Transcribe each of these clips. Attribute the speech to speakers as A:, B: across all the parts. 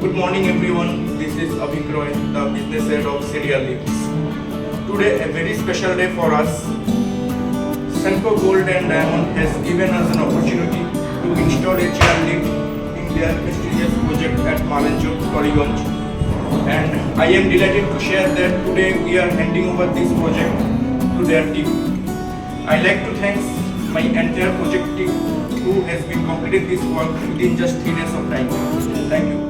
A: Good morning everyone, this is Abhik Roy, the business head of cdrlifts. Today a very special day for us. Senco Gold and Diamond has given us an opportunity to install a chairlift in their prestigious project at Malanchok, Toliganj. And I am delighted to share that today we are handing over this project to their team. I like to thank my entire project team who has been completed this work within just 3 days of time. Thank you.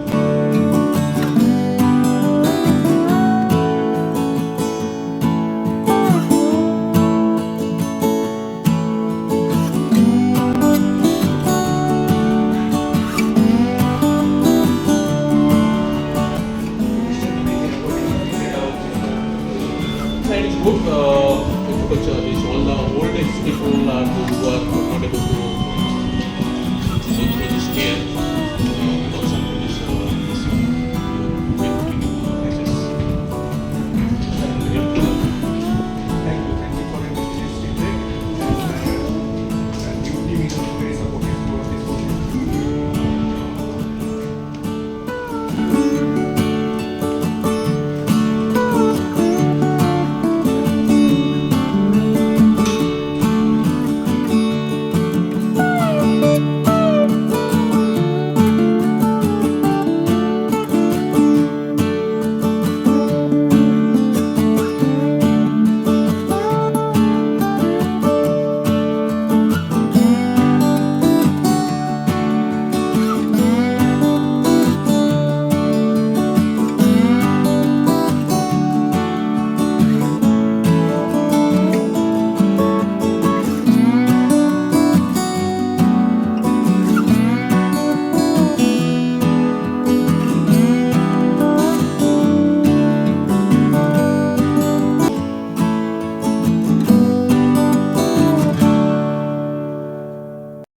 B: And it's good agriculture is all the old age people are those who are